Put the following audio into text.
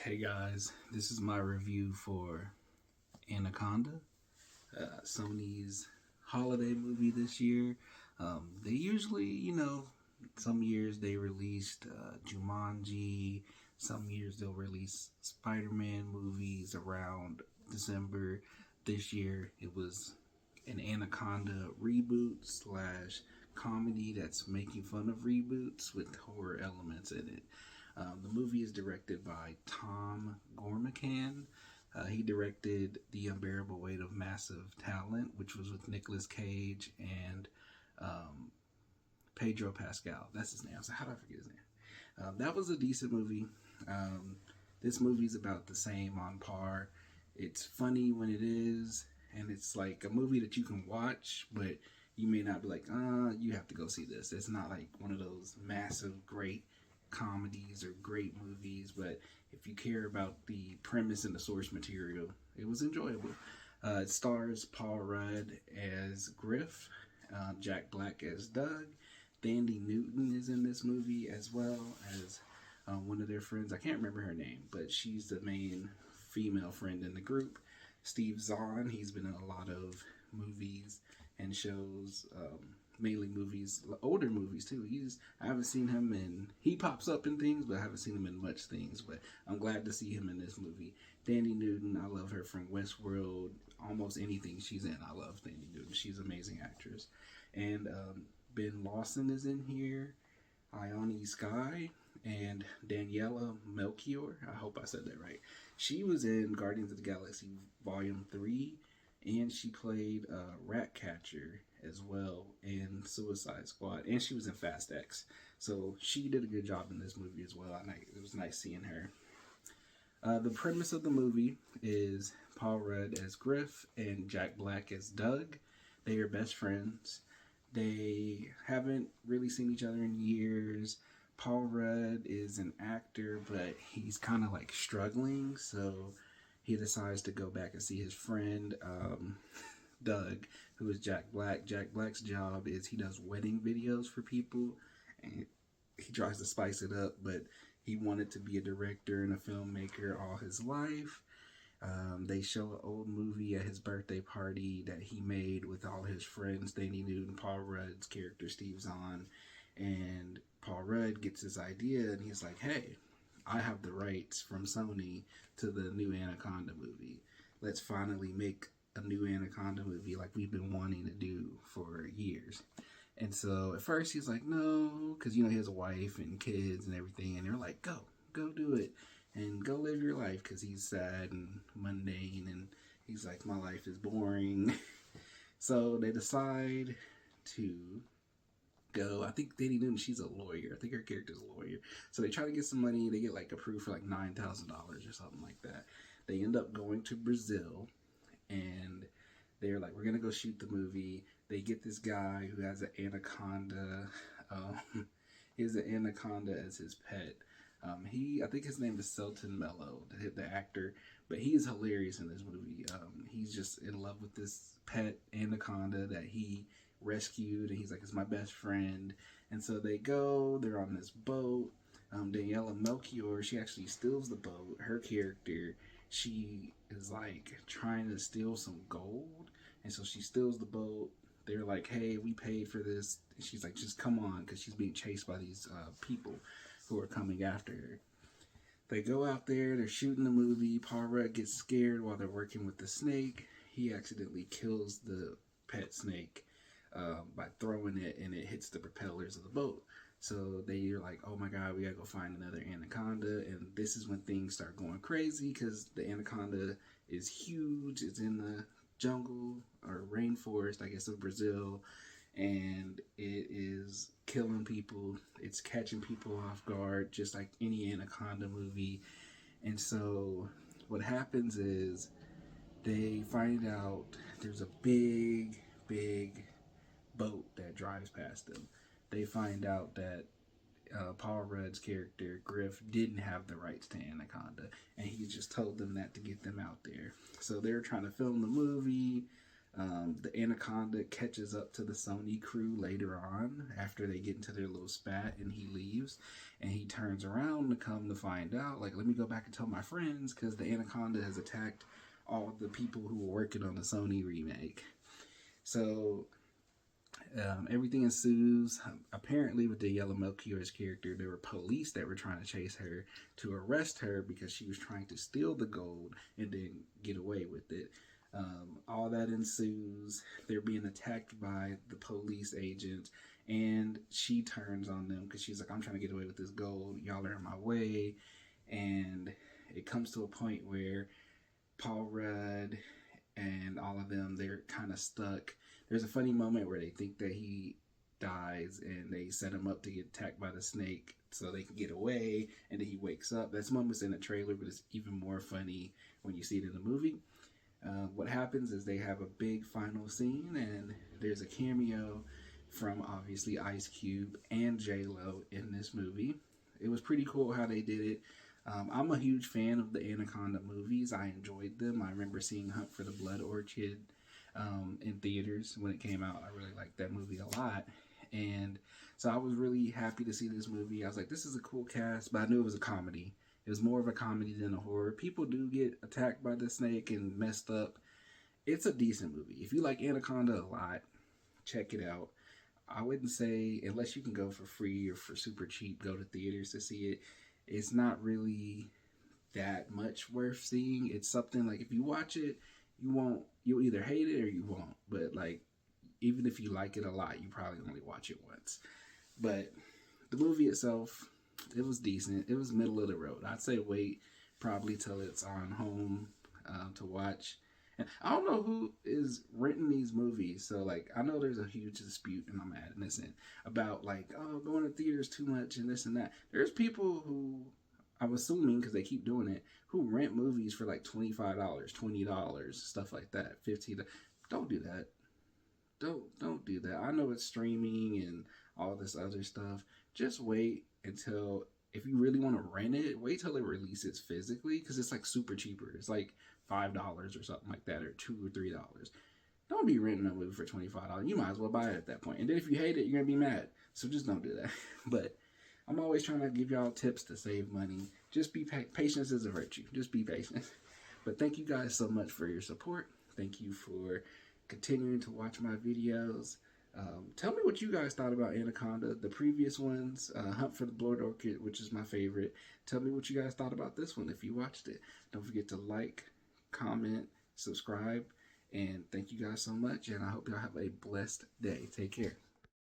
Hey guys, this is my review for Anaconda, Sony's holiday movie this year. They usually, some years they released Jumanji, some years they'll release Spider Man movies around December. This year it was an Anaconda reboot slash comedy that's making fun of reboots with horror elements in it. The movie is directed by Tom Gormican. He directed The Unbearable Weight of Massive Talent, which was with Nicolas Cage and um, Pedro Pascal. That's his name. So how do I forget his name? That was a decent movie. Um, this movie's about the same on par. It's funny when it is, and it's like a movie that you can watch, but you may not be like, you have to go see this. It's not like one of those massive, great comedies or great movies, but if you care about the premise and the source material, it was enjoyable. It stars Paul Rudd as Griff, Jack Black as Doug. Thandie Newton is in this movie as well as one of their friends. I can't remember her name, but she's the main female friend in the group. Steve Zahn, he's been in a lot of movies and shows, mainly movies, older movies too. I haven't seen him in, he pops up in things, but I haven't seen him in much things. But I'm glad to see him in this movie. Thandie Newton, I love her from Westworld. Almost anything she's in, I love Thandie Newton. She's an amazing actress. And Ben Lawson is in here. Ione Skye and Daniela Melchior. I hope I said that right. She was in Guardians of the Galaxy Volume 3, and she played Ratcatcher as well in Suicide Squad, and she was in Fast X. So she did a good job in this movie as well. It was nice seeing her. The premise of the movie is Paul Rudd as Griff and Jack Black as Doug. They are best friends. They haven't really seen each other in years. Paul Rudd is an actor, but he's kind of like struggling, so he decides to go back and see his friend, Doug, who is Jack Black. Jack Black's job is he does wedding videos for people, and he tries to spice it up, but he wanted to be a director and a filmmaker all his life. They show an old movie at his birthday party that he made with all his friends, Thandie Newton, Paul Rudd's character, Steve Zahn, and Paul Rudd gets his idea, and he's like, hey, I have the rights from Sony to the new Anaconda movie. Let's finally make a new Anaconda movie like we've been wanting to do for years. And so at first he's like, no, because, he has a wife and kids and everything, and they're like, go do it. And go live your life, because he's sad and mundane, and he's like, my life is boring. So they decide to go. I think Thandie Newton, she's a lawyer. I think her character's a lawyer. So they try to get some money. They get like approved for like $9,000 or something like that. They end up going to Brazil, and they're like, we're going to go shoot the movie. They get this guy who has an anaconda. He has an anaconda as his pet. I think his name is Selton Mello, the actor, but he is hilarious in this movie. He's just in love with this pet anaconda that he rescued, and he's like, it's my best friend. And so they're on this boat. Daniela Melchior, she actually steals the boat. Her character, she is like trying to steal some gold, and so she steals the boat. They're like, hey, we paid for this. And she's like, just come on, because she's being chased by these people who are coming after her. They go out there, they're shooting the movie. Paul Rudd gets scared while they're working with the snake. He accidentally kills the pet snake by throwing it, and it hits the propellers of the boat. So they're like, oh my God, we gotta go find another anaconda. And this is when things start going crazy, because the anaconda is huge. It's in the jungle or rainforest, I guess, of Brazil, and it is killing people. It's catching people off guard, just like any Anaconda movie. And so what happens is they find out there's a big boat that drives past them. They find out that Paul Rudd's character, Griff, didn't have the rights to Anaconda, and he just told them that to get them out there. So they're trying to film the movie. The Anaconda catches up to the Sony crew later on after they get into their little spat, and he leaves, and he turns around to come to find out, like, let me go back and tell my friends, because the Anaconda has attacked all of the people who were working on the Sony remake. So everything ensues. Apparently, with the Yellow Melchior's character, there were police that were trying to chase her to arrest her because she was trying to steal the gold and then get away with it. All that ensues. They're being attacked by the police agents, and she turns on them because she's like, I'm trying to get away with this gold. Y'all are in my way. And it comes to a point where Paul Rudd and all of them, they're kind of stuck. There's a funny moment where they think that he dies and they set him up to get attacked by the snake so they can get away, and then he wakes up. That's moments in the trailer, but it's even more funny when you see it in the movie. What happens is they have a big final scene, and there's a cameo from obviously Ice Cube and J-Lo in this movie. It was pretty cool how they did it. I'm a huge fan of the Anaconda movies. I enjoyed them. I remember seeing Hunt for the Blood Orchid in theaters when it came out. I really liked that movie a lot. And so I was really happy to see this movie. I was like, this is a cool cast, but I knew it was a comedy. It was more of a comedy than a horror. People do get attacked by the snake and messed up. It's a decent movie. If you like Anaconda a lot, check it out. I wouldn't say, unless you can go for free or for super cheap, go to theaters to see it. It's not really that much worth seeing. It's something like, if you watch it, you'll either hate it or you won't. But like, even if you like it a lot, you probably only watch it once. But the movie itself, it was decent. It was middle of the road. I'd say wait probably till it's on home to watch. And I don't know who is renting these movies. So like, I know there's a huge dispute, and I'm adding this in, about like, oh, going to theaters too much and this and that. There's people who, I'm assuming because they keep doing it, who rent movies for like $25, $20, stuff like that, $15. Don't do that. Don't do that. I know it's streaming and all this other stuff. Just wait until, if you really want to rent it, wait till it releases physically, because it's like super cheaper. It's like $5 or something like that, or $2 or $3. Don't be renting a movie for $25. You might as well buy it at that point. And then if you hate it, you're gonna be mad. So just don't do that. But I'm always trying to give y'all tips to save money. Just be patience is a virtue. Just be patient. But thank you guys so much for your support. Thank you for continuing to watch my videos. Tell me what you guys thought about Anaconda, the previous ones, Hunt for the Blood Orchid, which is my favorite. Tell me what you guys thought about this one if you watched it. Don't forget to like, comment, subscribe, and thank you guys so much, and I hope y'all have a blessed day. Take care.